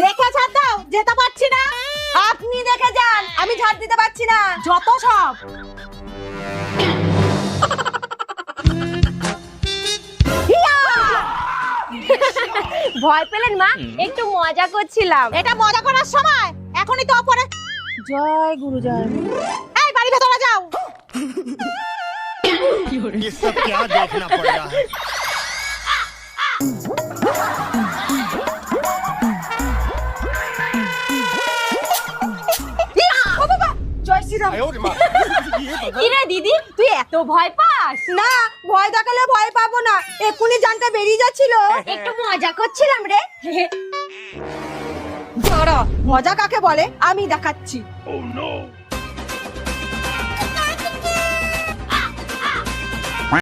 দেখে ছাড় দাও, যেতে পারছি না। আপনি দেখে যান, আমি ঝাড় দিতে পারছি না। যত সব। ভয় পেলেন মা? একটু মজা করছিলাম। এটা মজা করার সময়? এখনই তো অপরে। জয় গুরু জয়। এই বাড়ি ভেতরে যাও। ये सब क्या देखना पड़ रहा है? জয় শ্রীরাম। কিরে দিদি, তুই এত ভয় পাস? না, ভয় দেখালে ভয় পাবো না, এক্ষুনি জানটা বেরিয়ে যাচ্ছিল। একটু মজা করছিলাম রে। দাঁড়া, মজা কাকে বলে আমি দেখাচ্ছি।